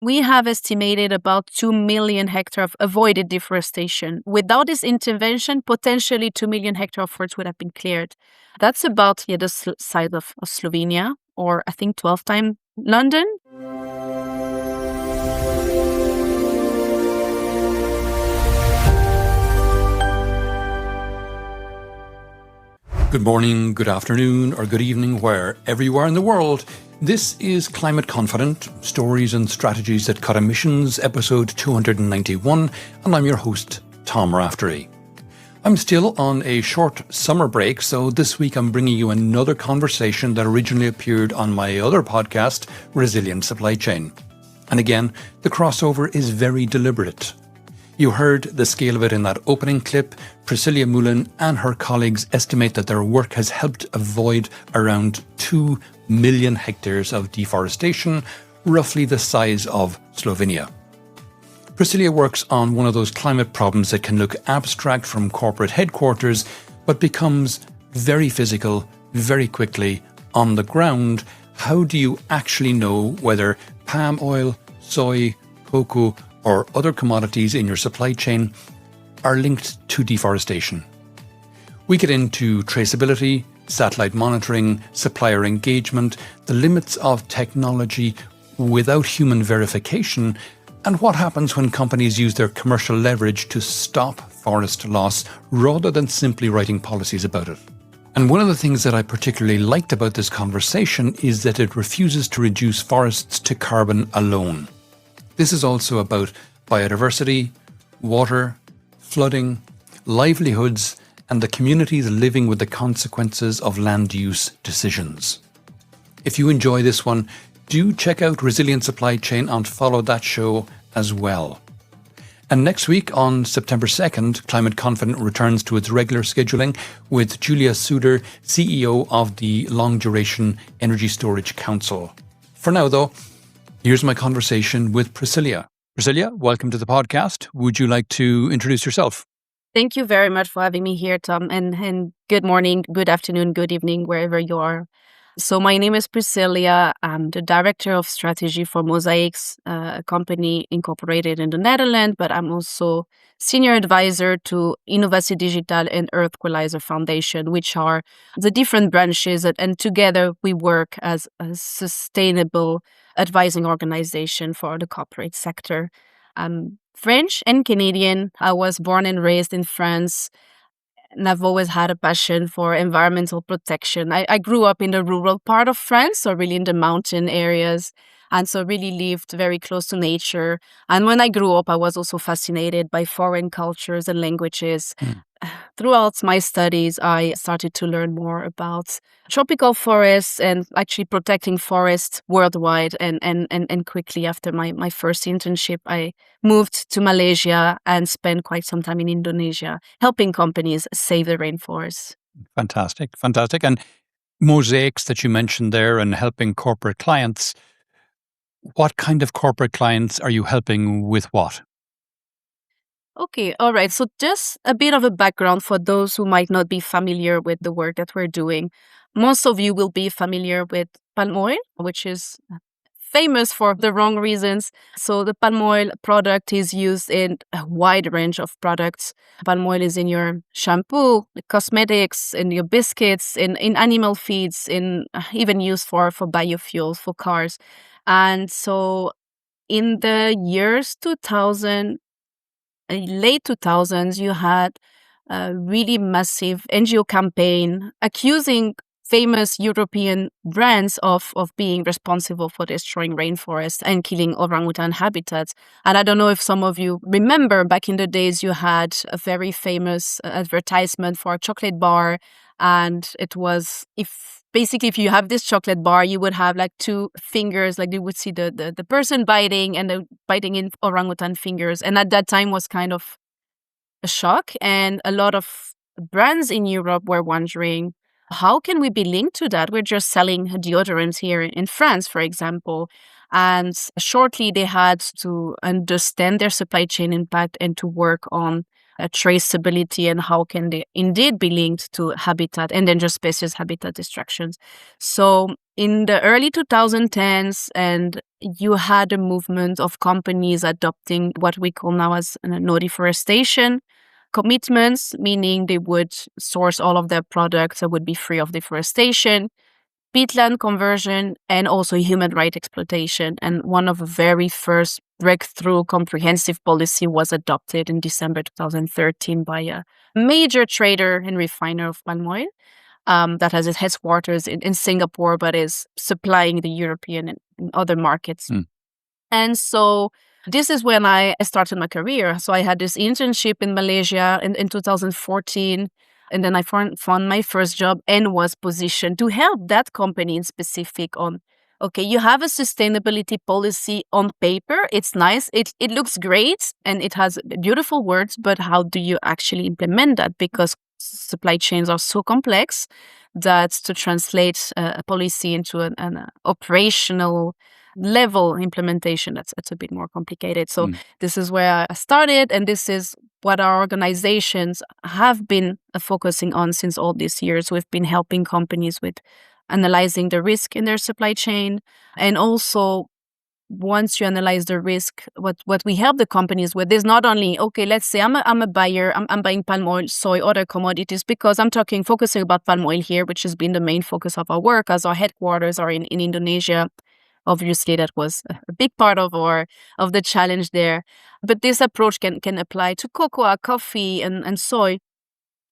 We have estimated about 2 million hectares of avoided deforestation. Without this intervention, potentially 2 million hectares of forests would have been cleared. That's about the size of Slovenia, or I think 12 times London. Good morning, good afternoon, or good evening, wherever you are in the world. This is Climate Confident, Stories and Strategies that Cut Emissions, episode 291, and I'm your host, Tom Raftery. I'm still on a short summer break, so this week I'm bringing you another conversation that originally appeared on my other podcast, Resilient Supply Chain. And again, the crossover is very deliberate. You heard the scale of it in that opening clip. Priscillia Moulin and her colleagues estimate that their work has helped avoid around 2 million hectares of deforestation, roughly the size of Slovenia. Priscillia works on one of those climate problems that can look abstract from corporate headquarters, but becomes very physical, very quickly on the ground. How do you actually know whether palm oil, soy, cocoa, or other commodities in your supply chain are linked to deforestation? We get into traceability, satellite monitoring, supplier engagement, the limits of technology without human verification, and what happens when companies use their commercial leverage to stop forest loss rather than simply writing policies about it. And one of the things that I particularly liked about this conversation is that it refuses to reduce forests to carbon alone. This is also about biodiversity, water, flooding, livelihoods, and the communities living with the consequences of land use decisions. If you enjoy this one, do check out Resilient Supply Chain and follow that show as well. And next week, on September 2nd, Climate Confident returns to its regular scheduling with Julia Suder, CEO of the Long Duration Energy Storage Council. For now, though, here's my conversation with Priscillia. Priscillia, welcome to the podcast. Would you like to introduce yourself? Thank you very much for having me here, Tom, and good morning, good afternoon, good evening, wherever you are. So my name is Priscillia. I'm the Director of Strategy for MosaiX, a company incorporated in the Netherlands, but I'm also Senior Advisor to InovasiDigital and Earthqualizer Foundation, which are the different branches, and together we work as a sustainable advising organization for the corporate sector. I'm French and Canadian. I was born and raised in France, and I've always had a passion for environmental protection. I grew up in the rural part of France, so really in the mountain areas, and so really lived very close to nature. And when I grew up, I was also fascinated by foreign cultures and languages. Throughout my studies, I started to learn more about tropical forests and actually protecting forests worldwide. And quickly after my first internship, I moved to Malaysia and spent quite some time in Indonesia, helping companies save the rainforests. Fantastic. And MosaiX that you mentioned there and helping corporate clients, what kind of corporate clients are you helping with what? Okay, all right. So just a bit of a background for those who might not be familiar with the work that we're doing. Most of you will be familiar with palm oil, which is famous for the wrong reasons. So the palm oil product is used in a wide range of products. Palm oil is in your shampoo, cosmetics, in your biscuits, in animal feeds, in even used for biofuels, for cars. And so in the years 2000, late 2000s, you had a really massive NGO campaign accusing famous European brands of being responsible for destroying rainforests and killing orangutan habitats. And I don't know if some of you remember, back in the days, you had a very famous advertisement for a chocolate bar. And it was, if you have this chocolate bar, you would have like two fingers, like you would see the person biting and the biting in orangutan fingers. And at that time was kind of a shock. And a lot of brands in Europe were wondering, how can we be linked to that? We're just selling deodorants here in France, for example. And shortly they had to understand their supply chain impact and to work on traceability and how can they indeed be linked to habitat, endangered species habitat destructions. So in the early 2010s, and you had a movement of companies adopting what we call now as no deforestation commitments, meaning they would source all of their products that would be free of deforestation, peatland conversion, and also human right exploitation. And one of the very first breakthrough comprehensive policy was adopted in December 2013 by a major trader and refiner of palm oil that has its headquarters in Singapore, but is supplying the European and other markets. And so this is when I started my career. So I had this internship in Malaysia in 2014. And then I found my first job and was positioned to help that company in specific on, okay, you have a sustainability policy on paper. It's nice. It looks great and it has beautiful words, but how do you actually implement that? Because supply chains are so complex that to translate a policy into an operational level implementation, that's a bit more complicated. So this is where I started, and this is what our organizations have been focusing on since all these years. We've been helping companies with analyzing the risk in their supply chain, and also once you analyze the risk, what we help the companies with is not only, okay, let's say I'm a buyer, I'm buying palm oil, soy, other commodities, because I'm focusing about palm oil here, which has been the main focus of our work, as our headquarters are in Indonesia. Obviously, that was a big part of the challenge there. But this approach can apply to cocoa, coffee, and soy.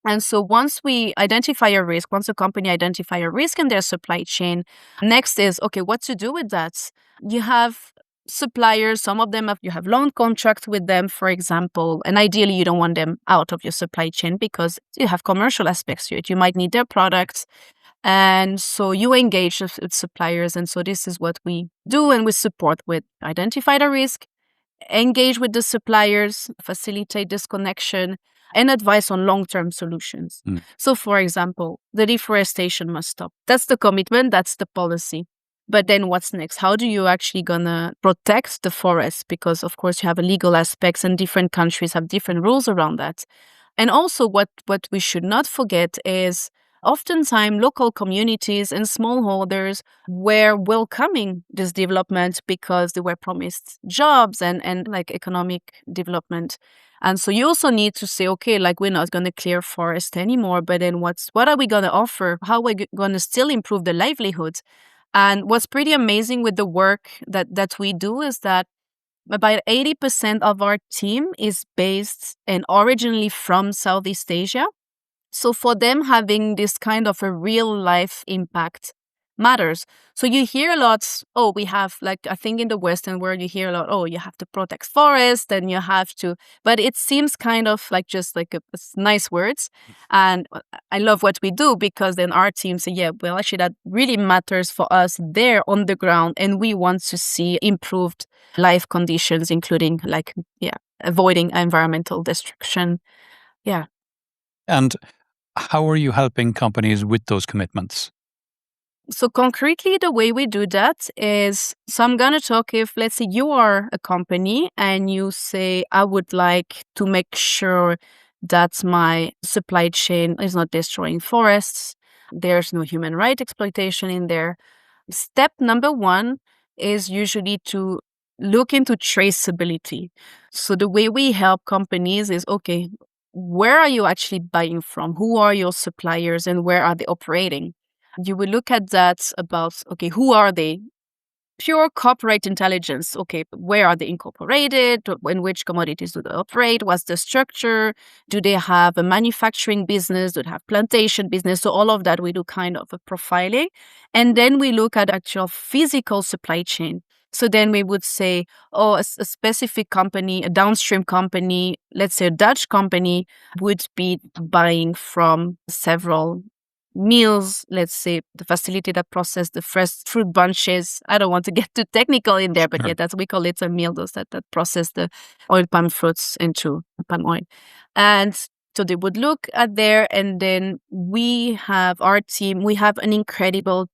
And so once we identify a risk, once a company identify a risk in their supply chain, next is, okay, what to do with that? You have suppliers, some of them you have long contracts with them, for example, and ideally you don't want them out of your supply chain because you have commercial aspects to it. You might need their products. And so you engage with suppliers. And so this is what we do, and we support with identify the risk, engage with the suppliers, facilitate this connection, and advise on long-term solutions. So, for example, the deforestation must stop. That's the commitment, that's the policy. But then what's next? How do you actually gonna protect the forest? Because, of course, you have a legal aspects, and different countries have different rules around that. And also what we should not forget is oftentimes local communities and smallholders were welcoming this development because they were promised jobs and like economic development. And so you also need to say, okay, like we're not going to clear forest anymore, but then what are we going to offer? How are we going to still improve the livelihoods? And what's pretty amazing with the work that we do is that about 80% of our team is based and originally from Southeast Asia. So for them, having this kind of a real life impact matters. So you hear a lot, oh, we have, like, I think in the Western world, you hear a lot, oh, you have to protect forest and you have to, but it seems kind of like just like nice words. And I love what we do because then our team say, yeah, well, actually that really matters for us there on the ground. And we want to see improved life conditions, including like, avoiding environmental destruction. Yeah. And how are you helping companies with those commitments? So concretely, the way we do that is, so I'm going to talk if, let's say you are a company and you say, I would like to make sure that my supply chain is not destroying forests. There's no human right exploitation in there. Step number one is usually to look into traceability. So the way we help companies is, okay, where are you actually buying from? Who are your suppliers and where are they operating? You will look at that about, okay, who are they? Pure corporate intelligence. Okay, where are they incorporated? In which commodities do they operate? What's the structure? Do they have a manufacturing business? Do they have plantation business? So all of that, we do kind of a profiling. And then we look at actual physical supply chain. So then we would say, oh, a specific company, a downstream company, let's say a Dutch company, would be buying from several mills, let's say the facility that process the fresh fruit bunches. I don't want to get too technical in there, but yeah, that's, we call it a mill, those that process the oil palm fruits into palm oil. And so they would look at there, and then we have our team, we have an incredible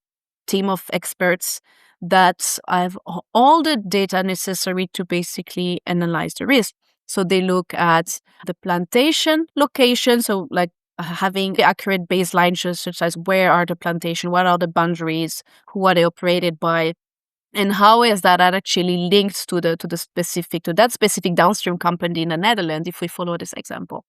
team of experts that have all the data necessary to basically analyze the risk. So they look at the plantation location, so like having the accurate baseline, such as where are the plantation, what are the boundaries, who are they operated by, and how is that actually linked to that specific downstream company in the Netherlands, if we follow this example.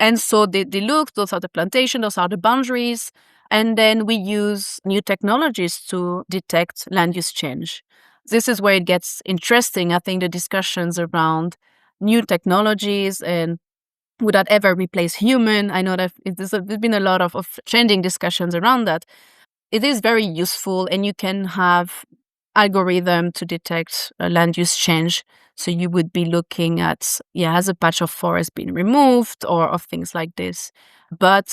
And so they look, those are the plantation, those are the boundaries. And then we use new technologies to detect land use change. This is where it gets interesting. I think the discussions around new technologies and would that ever replace human? I know that there's been a lot of trending discussions around that. It is very useful, and you can have algorithm to detect land use change. So you would be looking at, has a patch of forest been removed or of things like this. But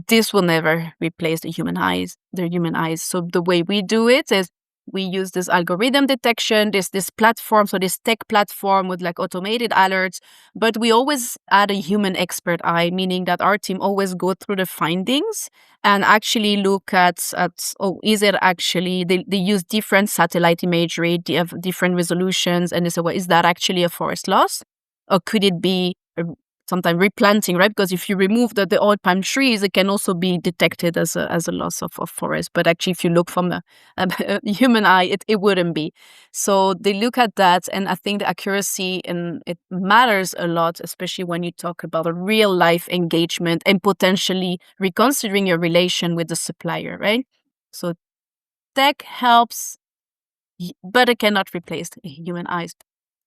this will never replace the human eyes. So the way we do it is we use this algorithm detection, this platform, so this tech platform with like automated alerts, but we always add a human expert eye, meaning that our team always go through the findings and actually look at is it actually, they use different satellite imagery, they have different resolutions, and they say, well, is that actually a forest loss? Or could it be sometimes replanting, right? Because if you remove the old palm trees, it can also be detected as a loss of forest. But actually, if you look from a human eye, it wouldn't be. So they look at that, and I think the accuracy and it matters a lot, especially when you talk about a real life engagement and potentially reconsidering your relation with the supplier, right? So tech helps, but it cannot replace human eyes.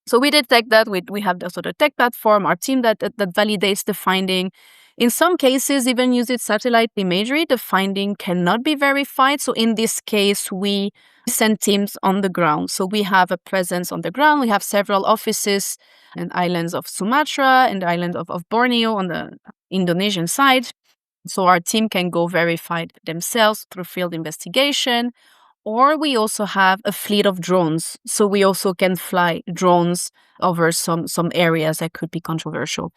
So we detect that. We have the sort of tech platform, our team that validates the finding. In some cases, even using satellite imagery, the finding cannot be verified. So in this case, we send teams on the ground. So we have a presence on the ground. We have several offices and islands of Sumatra and the island of Borneo on the Indonesian side. So our team can go verify themselves through field investigation. Or we also have a fleet of drones. So we also can fly drones over some areas that could be controversial.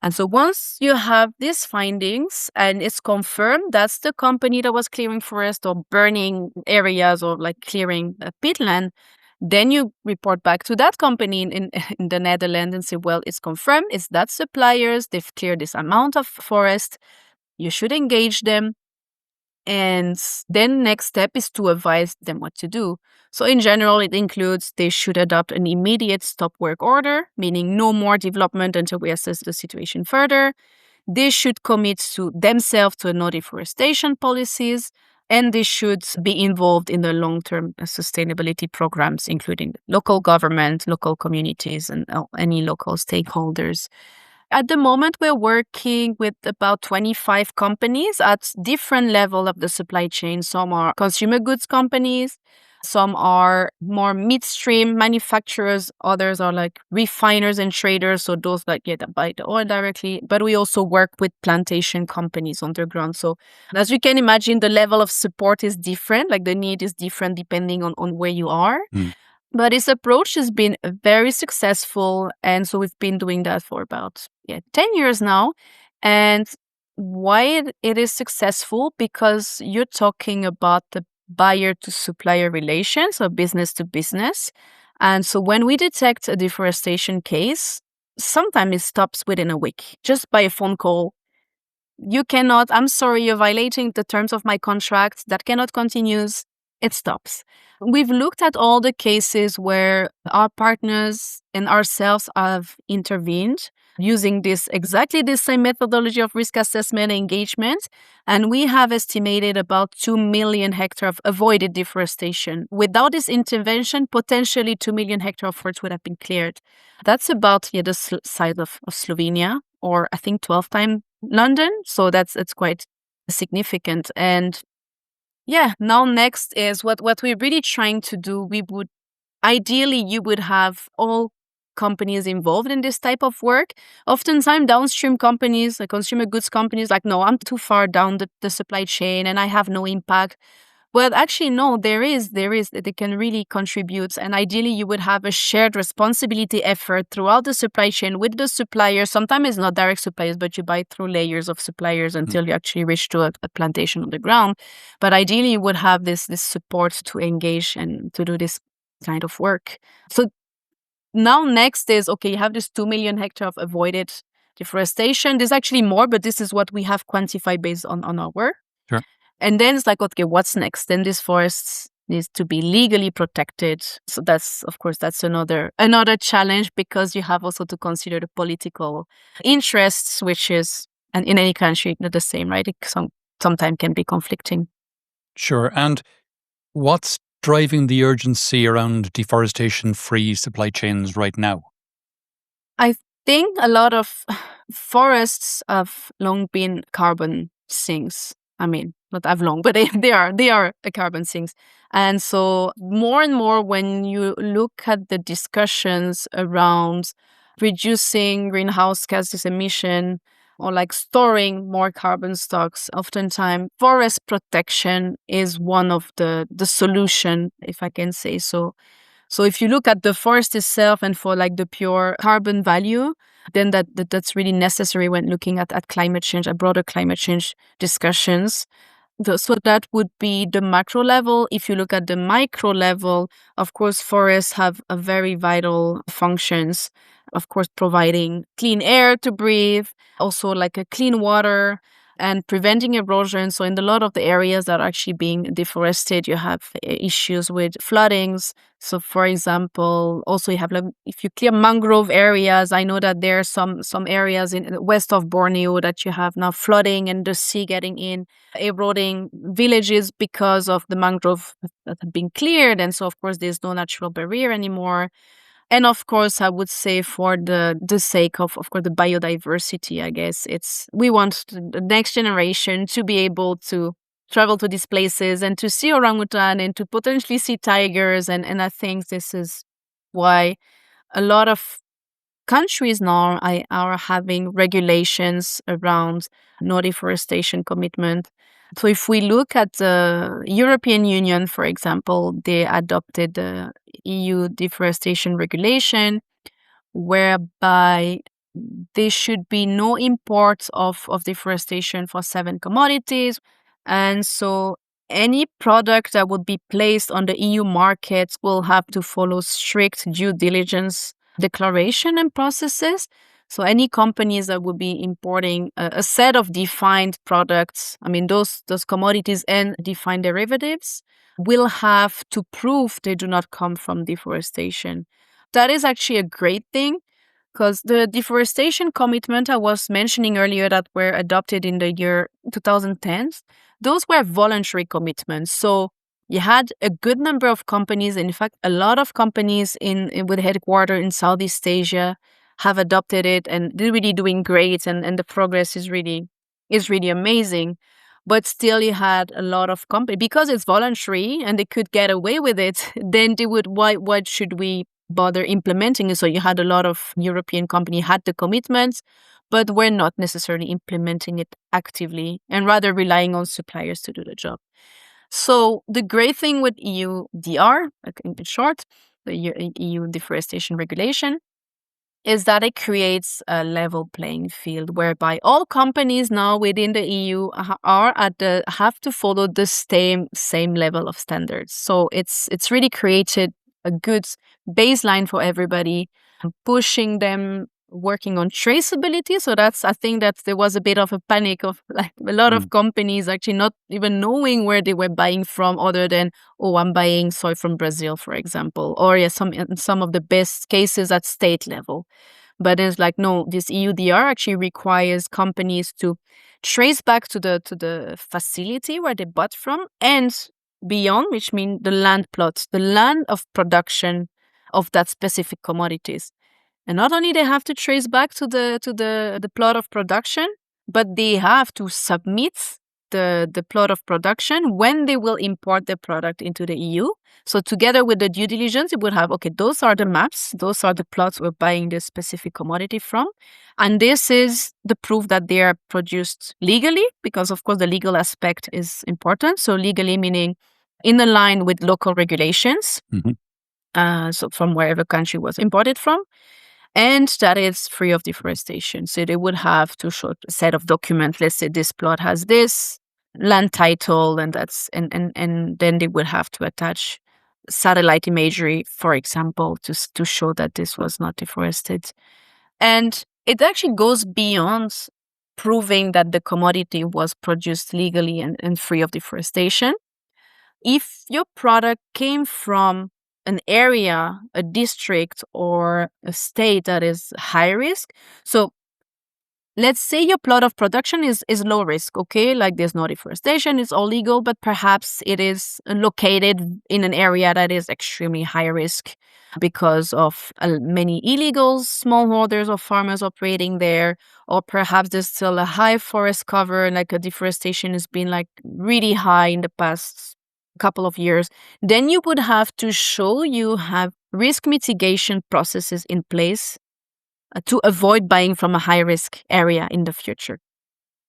And so once you have these findings and it's confirmed that's the company that was clearing forest or burning areas or like clearing peatland, then you report back to that company in the Netherlands and say, well, it's confirmed, it's that suppliers, they've cleared this amount of forest, you should engage them. And then next step is to advise them what to do. So in general, it includes they should adopt an immediate stop work order, meaning no more development until we assess the situation further. They should commit to themselves to no deforestation policies, and they should be involved in the long-term sustainability programs, including local government, local communities, and any local stakeholders. At the moment, we're working with about 25 companies at different level of the supply chain. Some are consumer goods companies, some are more midstream manufacturers, others are like refiners and traders, so those that buy the oil directly. But we also work with plantation companies on the ground. So as you can imagine, the level of support is different, like the need is different depending on where you are. But this approach has been very successful. And so we've been doing that for about 10 years now. And why it is successful? Because you're talking about the buyer to supplier relations, or business to business. And so when we detect a deforestation case, sometimes it stops within a week, just by a phone call. You cannot, I'm sorry, you're violating the terms of my contract. That cannot continue. It stops. We've looked at all the cases where our partners and ourselves have intervened using exactly the same methodology of risk assessment and engagement. And we have estimated about 2 million hectares of avoided deforestation. Without this intervention, potentially 2 million hectares of forests would have been cleared. That's about the size of Slovenia, or I think 12 times London. So that's quite significant. And now next is what we're really trying to do. Ideally, you would have all companies involved in this type of work. Oftentimes, downstream companies, like consumer goods companies, like, no, I'm too far down the supply chain and I have no impact. Well, actually, no, there is that they can really contribute. And ideally, you would have a shared responsibility effort throughout the supply chain with the suppliers. Sometimes it's not direct suppliers, but you buy through layers of suppliers until you actually reach to a plantation on the ground. But ideally, you would have this support to engage and to do this kind of work. So now next is, okay, you have this 2 million hectares of avoided deforestation. There's actually more, but this is what we have quantified based on our work. Sure. And then it's like, okay, what's next? Then these forests needs to be legally protected. So that's, of course, that's another challenge, because you have also to consider the political interests, which is, and in any country, not the same, right? It sometimes can be conflicting. Sure. And what's driving the urgency around deforestation-free supply chains right now? I think a lot of forests have long been carbon sinks. I mean, not have long, but they are a carbon sinks. And so more and more, when you look at the discussions around reducing greenhouse gases emission or like storing more carbon stocks, oftentimes forest protection is one of the solution, if I can say so. So if you look at the forest itself and for like the pure carbon value, then that's really necessary when looking at climate change, at broader climate change discussions. So that would be the macro level. If you look at the micro level, of course, forests have a very vital functions, of course, providing clean air to breathe, also like a clean water, and preventing erosion. So in a lot of the areas that are actually being deforested, you have issues with floodings. So for example, also you have, like, if you clear mangrove areas, I know that there are some areas in west of Borneo that you have now flooding and the sea getting in, eroding villages because of the mangrove that have been cleared. And so of course there's no natural barrier anymore. And of course, I would say for the sake of course, the biodiversity, I guess we want the next generation to be able to travel to these places and to see orangutan and to potentially see tigers. And I think this is why a lot of countries now are having regulations around no deforestation commitment. So if we look at the European Union, for example, they adopted the EU Deforestation Regulation, whereby there should be no imports of deforestation for 7 commodities. And so any product that would be placed on the EU market will have to follow strict due diligence declaration and processes. So any companies that would be importing a set of defined products, I mean, those commodities and defined derivatives, will have to prove they do not come from deforestation. That is actually a great thing, because the deforestation commitment I was mentioning earlier that were adopted in the year 2010s, those were voluntary commitments. So you had a good number of companies, in fact, a lot of companies with headquarters in Southeast Asia have adopted it, and they're really doing great, and the progress is really amazing. But still you had a lot of companies, because it's voluntary and they could get away with it, then they would, why should we bother implementing it? So you had a lot of European companies had the commitments, but were not necessarily implementing it actively and rather relying on suppliers to do the job. So the great thing with EUDR, in short, the EU Deforestation Regulation, is that it creates a level playing field whereby all companies now within the EU have to follow the same level of standards. So it's really created a good baseline for everybody, pushing them, working on traceability. So I think that there was a bit of a panic of like a lot of companies actually not even knowing where they were buying from, other than, oh, I'm buying soy from Brazil, for example, or some of the best cases at state level. But it's like, no, this EUDR actually requires companies to trace back to the facility where they bought from and beyond, which means the land plots, the land of production of that specific commodities. And not only they have to trace back to the plot of production, but they have to submit the plot of production when they will import the product into the EU. So together with the due diligence, it would have, okay, those are the maps, those are the plots we're buying this specific commodity from. And this is the proof that they are produced legally, because of course the legal aspect is important. So legally meaning in line with local regulations. So from wherever country was imported from. And that is free of deforestation. So they would have to show a set of documents. Let's say this plot has this land title, and then they would have to attach satellite imagery, for example, to show that this was not deforested. And it actually goes beyond proving that the commodity was produced legally and free of deforestation. If your product came from an area, a district, or a state that is high risk, so let's say your plot of production is low risk, okay? Like there's no deforestation, it's all legal, but perhaps it is located in an area that is extremely high risk because of many illegals, smallholders or farmers operating there, or perhaps there's still a high forest cover, like a deforestation has been like really high in the past couple of years. Then you would have to show you have risk mitigation processes in place to avoid buying from a high risk area in the future.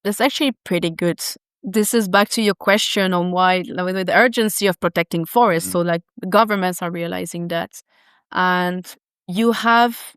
That's actually pretty good. This is back to your question on why, with the urgency of protecting forests. So, like, the governments are realizing that. And you have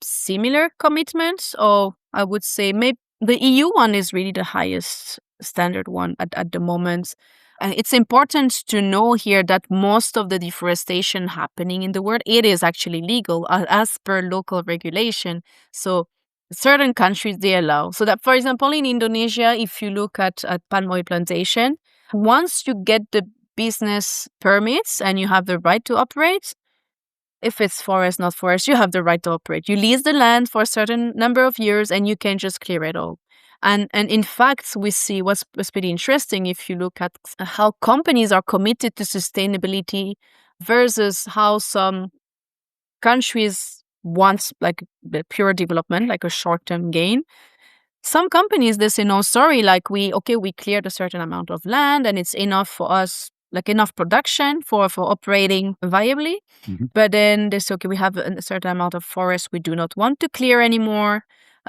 similar commitments, or I would say maybe the EU one is really the highest standard one at the moment. And it's important to know here that most of the deforestation happening in the world, it is actually legal as per local regulation. So certain countries, they allow. So that, for example, in Indonesia, if you look at palm oil plantation, once you get the business permits and you have the right to operate, if it's forest, not forest, you have the right to operate. You lease the land for a certain number of years and you can just clear it all. And in fact, we see what's pretty interesting if you look at how companies are committed to sustainability versus how some countries want like the pure development, like a short-term gain. Some companies, they say, no, sorry, like we cleared a certain amount of land and it's enough for us, like enough production for operating viably. But then they say, okay, we have a certain amount of forest we do not want to clear anymore.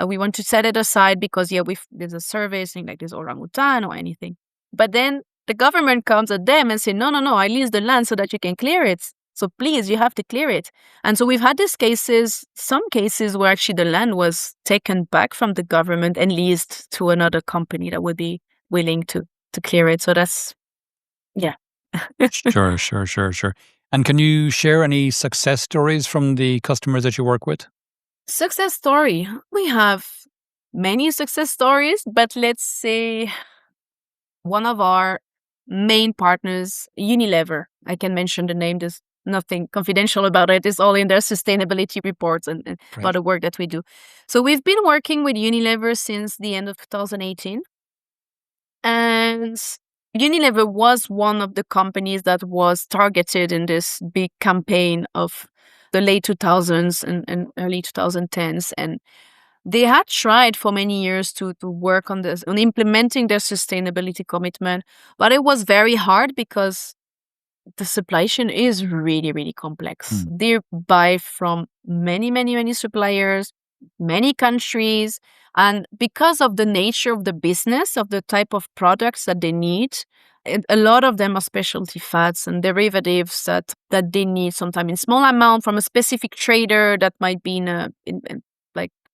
We want to set it aside because, there's a survey saying like there's orangutan or anything. But then the government comes at them and say, no, I lease the land so that you can clear it. So please, you have to clear it. And so we've had some cases where actually the land was taken back from the government and leased to another company that would be willing to clear it. So that's, yeah. Sure. And can you share any success stories from the customers that you work with? Success story. We have many success stories, but let's say one of our main partners, Unilever. I can mention the name. There's nothing confidential about it. It's all in their sustainability reports and about the work that we do. So we've been working with Unilever since the end of 2018. And Unilever was one of the companies that was targeted in this big campaign of the late 2000s and early 2010s. And they had tried for many years to work on this, on implementing their sustainability commitment, but it was very hard because the supply chain is really, really complex. They buy from many suppliers, many countries. And because of the nature of the business, of the type of products that they need, a lot of them are specialty fats and derivatives that they need sometimes in small amount from a specific trader that might be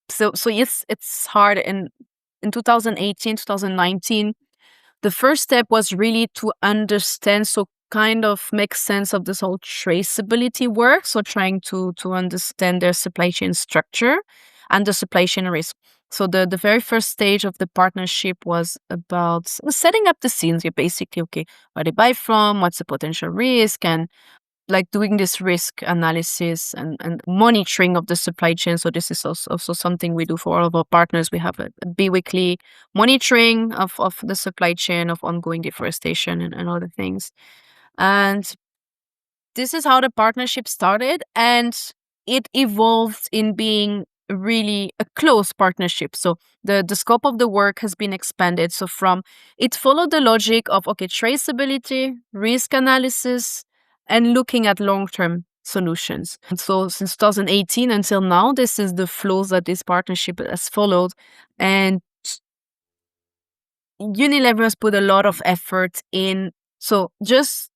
so yes, it's hard. And in 2018, 2019, the first step was really to understand, so kind of make sense of this whole traceability work. So trying to understand their supply chain structure and the supply chain risk. So the very first stage of the partnership was about setting up the scenes. You're basically, okay, where they buy from, what's the potential risk, and like doing this risk analysis and monitoring of the supply chain. So this is also something we do for all of our partners. We have a bi-weekly monitoring of the supply chain, of ongoing deforestation and other things. And this is how the partnership started, and it evolved in being really a close partnership. So the scope of the work has been expanded. So it followed the logic of, okay, traceability, risk analysis, and looking at long-term solutions. And so since 2018 until now, this is the flows that this partnership has followed. And Unilever has put a lot of effort in. So just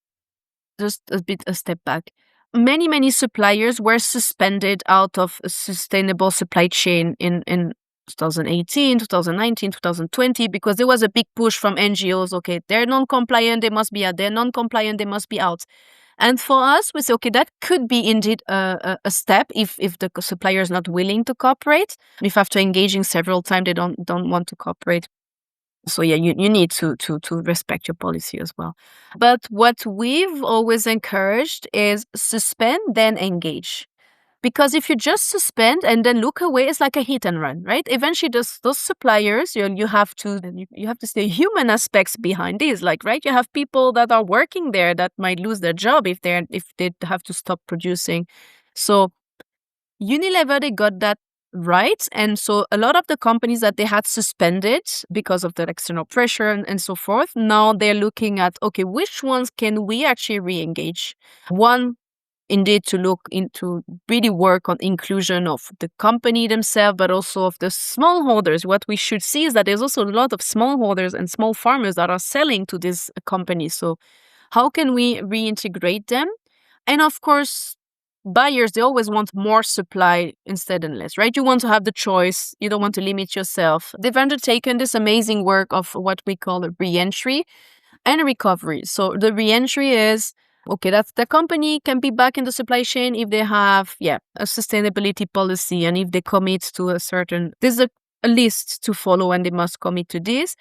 a step back. Many suppliers were suspended out of a sustainable supply chain in 2018, 2019, 2020, because there was a big push from NGOs. Okay, they're non-compliant, they must be out. They're non-compliant, they must be out. And for us, we say, okay, that could be indeed a step if the supplier is not willing to cooperate. If after engaging several times they don't want to cooperate. So yeah, you need to respect your policy as well. But what we've always encouraged is suspend, then engage. Because if you just suspend and then look away, it's like a hit and run, right? Eventually, those suppliers, you have to see human aspects behind this. Like, right, you have people that are working there that might lose their job if they have to stop producing. So Unilever, they got that right, and so a lot of the companies that they had suspended because of the external pressure and so forth, now they're looking at, okay, which ones can we actually re-engage? One, indeed, to look into really work on inclusion of the company themselves, but also of the smallholders. What we should see is that there's also a lot of smallholders and small farmers that are selling to these companies. So how can we reintegrate them? And of course, buyers, they always want more supply instead and less, right? You want to have the choice. You don't want to limit yourself. They've undertaken this amazing work of what we call a re-entry and recovery. So the re-entry is, okay, that's the company can be back in the supply chain if they have, a sustainability policy and if they commit to there's a list to follow and they must commit to this.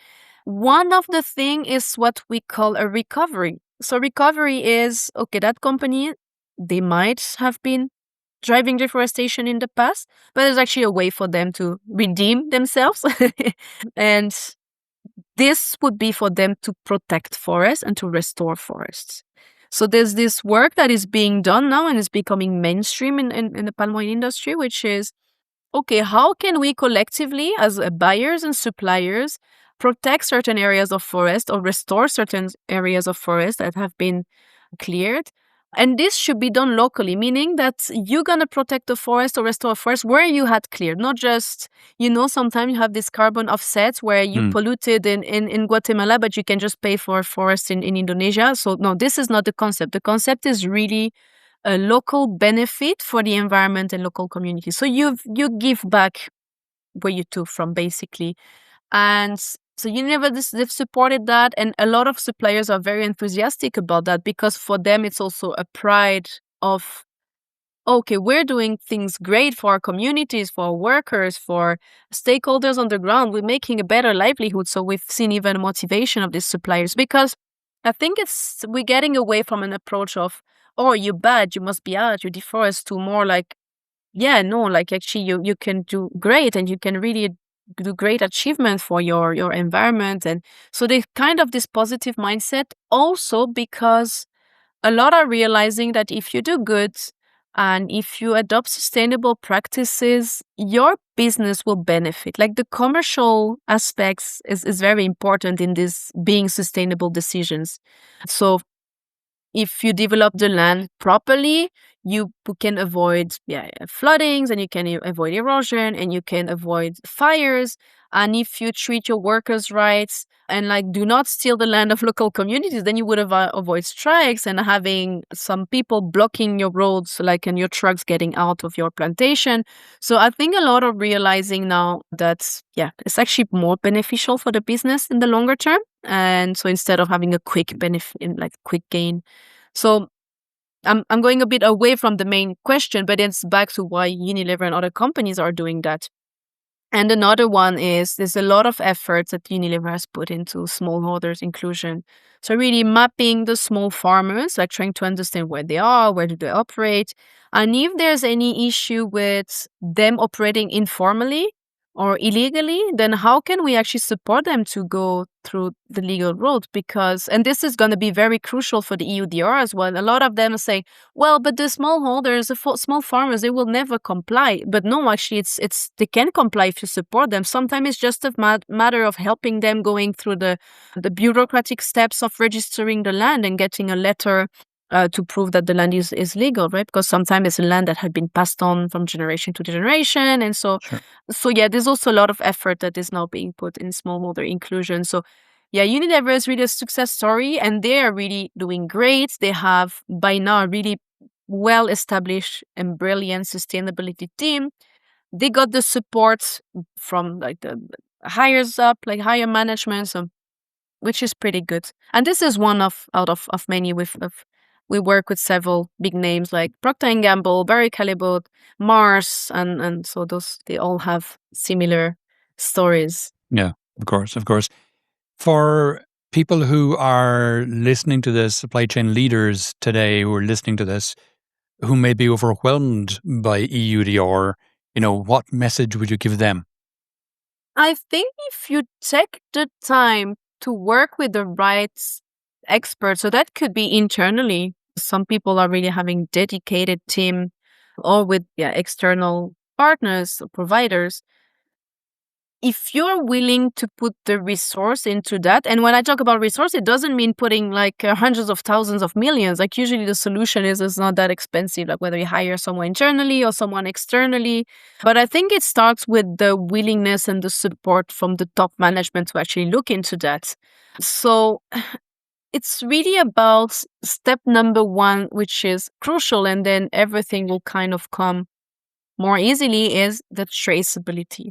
One of the thing is what we call a recovery. So recovery is, okay, that company, they might have been driving deforestation in the past, but there's actually a way for them to redeem themselves. And this would be for them to protect forests and to restore forests. So there's this work that is being done now and is becoming mainstream in the palm oil industry, which is, okay, how can we collectively, as buyers and suppliers, protect certain areas of forest or restore certain areas of forest that have been cleared? And this should be done locally, meaning that you're going to protect the forest or restore a forest where you had cleared, not just, sometimes you have this carbon offsets where you polluted in Guatemala, but you can just pay for a forest in Indonesia. So no, this is not the concept. The concept is really a local benefit for the environment and local community. So you give back where you took from, basically. And so they've supported that, and a lot of suppliers are very enthusiastic about that because for them it's also a pride of, okay, we're doing things great for our communities, for our workers, for stakeholders on the ground. We're making a better livelihood. So we've seen even motivation of these suppliers because I think we're getting away from an approach of, oh, you're bad, you must be out, you deforest, to more like, yeah, no, like actually you can do great and you can really do great achievement for your environment. And so they kind of this positive mindset also because a lot are realizing that if you do good and if you adopt sustainable practices, your business will benefit. Like the commercial aspects is very important in this being sustainable decisions. So if you develop the land properly, you can avoid floodings, and you can avoid erosion, and you can avoid fires. And if you treat your workers right and do not steal the land of local communities, then you would avoid strikes and having some people blocking your roads, and your trucks getting out of your plantation. So I think a lot of realizing now that it's actually more beneficial for the business in the longer term. And so instead of having a quick benefit, quick gain. So I'm going a bit away from the main question, but it's back to why Unilever and other companies are doing that. And another one is there's a lot of efforts that Unilever has put into smallholders inclusion. So really mapping the small farmers, trying to understand where they are, where do they operate, and if there's any issue with them operating informally or illegally, then how can we actually support them to go through the legal road? And this is going to be very crucial for the EUDR as well. A lot of them say, well, but the smallholders, the small farmers, they will never comply. But no, actually, it's they can comply if you support them. Sometimes it's just a matter of helping them going through the bureaucratic steps of registering the land and getting a letter to prove that the land is legal, right? Because sometimes it's a land that had been passed on from generation to generation. And so, Sure. there's also a lot of effort that is now being put in smallholder inclusion. So, Unilever is really a success story, and they are really doing great. They have, by now, a really well-established and brilliant sustainability team. They got the support from the higher higher management, so which is pretty good. And this is one out of many with We work with several big names like Procter & Gamble, Barry Callebaut, Mars, and so they all have similar stories. Yeah, of course, of course. For people who are listening to this, supply chain leaders today who are listening to this, who may be overwhelmed by EUDR, what message would you give them? I think if you take the time to work with the right experts, so that could be internally. Some people are really having dedicated team or with external partners, providers. If you're willing to put the resource into that, and when I talk about resource, it doesn't mean putting like hundreds of thousands of millions. Like usually the solution is not that expensive, like whether you hire someone internally or someone externally. But I think it starts with the willingness and the support from the top management to actually look into that. So it's really about step number one, which is crucial, and then everything will kind of come more easily, is the traceability.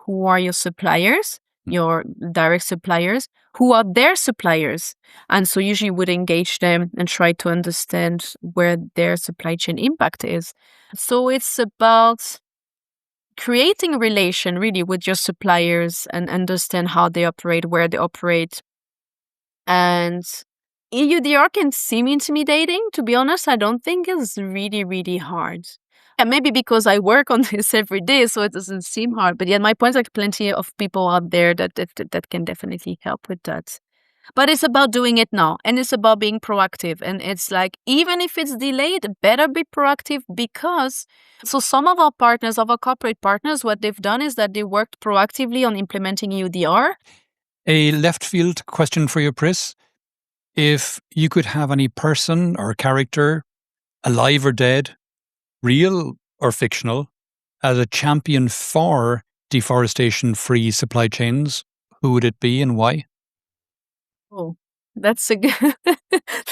Who are your suppliers, your direct suppliers? Who are their suppliers? And so usually would engage them and try to understand where their supply chain impact is. So it's about creating a relation really with your suppliers and understand how they operate, where they operate. And EUDR can seem intimidating. To be honest, I don't think it's really, really hard. And maybe because I work on this every day, so it doesn't seem hard. But my point is like plenty of people out there that can definitely help with that. But it's about doing it now, and it's about being proactive. And it's like, even if it's delayed, better be proactive, because so some of our partners, of our corporate partners, what they've done is that they worked proactively on implementing EUDR. A left field question for you, Pris. If you could have any person or character, alive or dead, real or fictional, as a champion for deforestation-free supply chains, who would it be and why? Oh, that's a good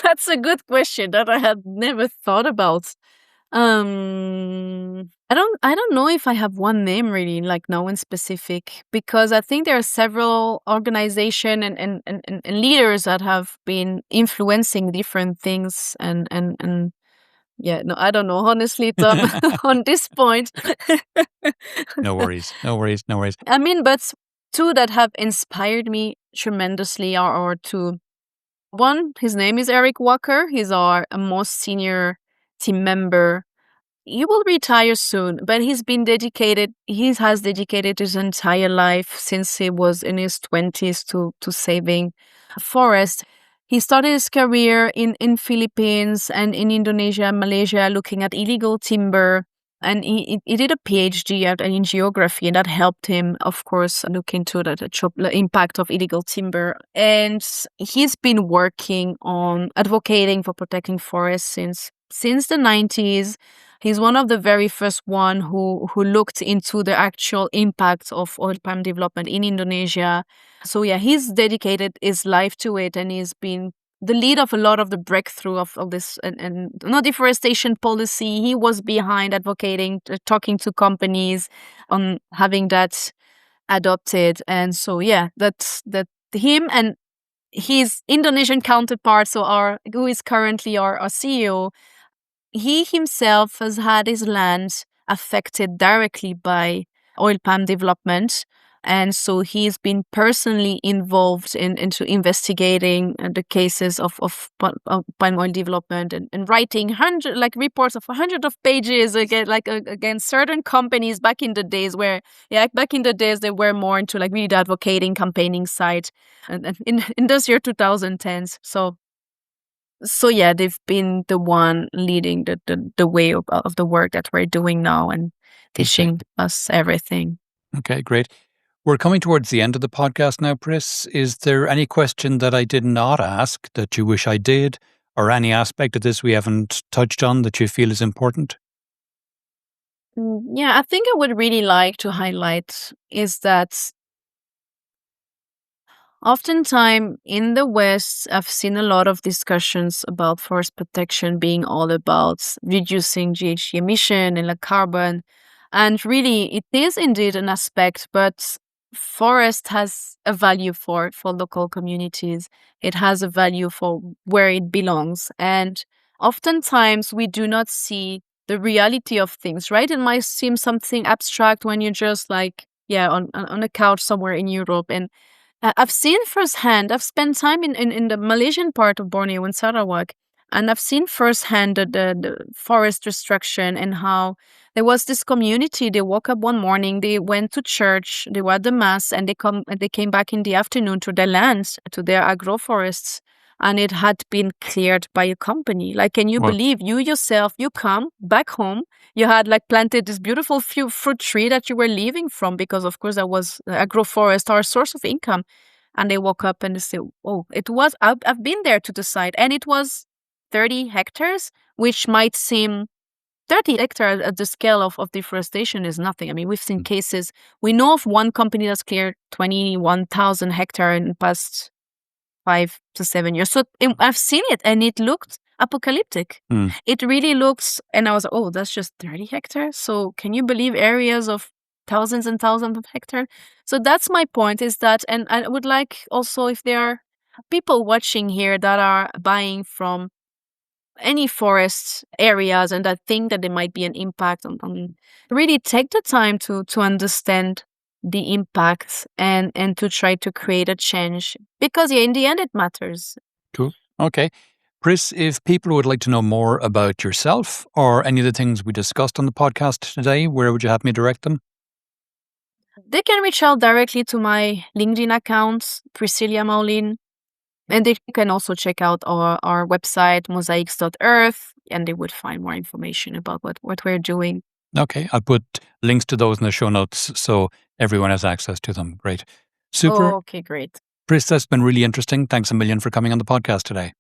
that's a good question that I had never thought about. I don't know if I have one name really, like no one specific, because I think there are several organization and leaders that have been influencing different things and yeah, no, I don't know honestly, Tom, on this point. No worries, no worries, no worries. I mean, but two that have inspired me tremendously are two. One, his name is Eric Walker. He's our most senior team member. He will retire soon, but he has dedicated his entire life since he was in his 20s to saving forest. He started his career in Philippines and in Indonesia and Malaysia looking at illegal timber. And he did a PhD in geography, and that helped him, of course, look into the impact of illegal timber. And he's been working on advocating for protecting forests since the 90s. He's one of the very first one who looked into the actual impact of oil palm development in Indonesia. So he's dedicated his life to it, and he's been the lead of a lot of the breakthrough of this and no deforestation policy. He was behind advocating, talking to companies on having that adopted. And so that's him and his Indonesian counterpart, who is currently our CEO. He himself has had his land affected directly by oil palm development. And so he's been personally involved into investigating the cases of palm oil development and writing reports of 100 of pages against certain companies back in the days they were more into like really the advocating campaigning side and in those year 2010s. So they've been the one leading the way of the work that we're doing now and teaching us everything. Okay, great. We're coming towards the end of the podcast now, Pris. Is there any question that I did not ask that you wish I did, or any aspect of this we haven't touched on that you feel is important? I think I would really like to highlight is that oftentimes in the West, I've seen a lot of discussions about forest protection being all about reducing GHG emission and like carbon. And really, it is indeed an aspect, but forest has a value for local communities. It has a value for where it belongs. And oftentimes we do not see the reality of things, right? It might seem something abstract when you're just like, on a couch somewhere in Europe. And I've seen firsthand, I've spent time in the Malaysian part of Borneo in Sarawak, and I've seen firsthand the forest destruction and how there was this community. They woke up one morning, they went to church, they were at the mass, and they came back in the afternoon to their lands, to their agroforests, and it had been cleared by a company. Like, can you Well, believe you yourself, you come back home, you had like planted this beautiful fruit tree that you were leaving from, because of course that was agroforest, our source of income. And they woke up and they say, oh, I've been there to the site, and it was 30 hectares, which might seem 30 hectares at the scale of deforestation is nothing. I mean, we've seen cases. We know of one company that's cleared 21,000 hectares in the past 5 to 7 years. So I've seen it, and it looked apocalyptic. It really looks, and I was, oh, that's just 30 hectares. So can you believe areas of thousands and thousands of hectares? So that's my point, is that, and I would like also, if there are people watching here that are buying from any forest areas and that think that there might be an impact on really take the time to understand the impacts and to try to create a change, because in the end it matters. Cool. Okay. Pris, if people would like to know more about yourself or any of the things we discussed on the podcast today, where would you have me direct them? They can reach out directly to my LinkedIn account, Priscillia Moulin, and they can also check out our website, MosaiX.earth, and they would find more information about what we're doing. Okay, I'll put links to those in the show notes so everyone has access to them. Great. Super. Oh, okay, great. Pris, that's been really interesting. Thanks a million for coming on the podcast today.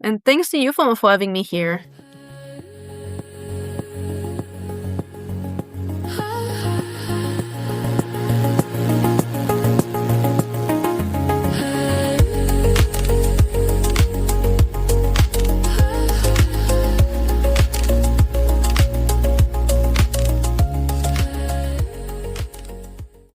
And thanks to you for having me here.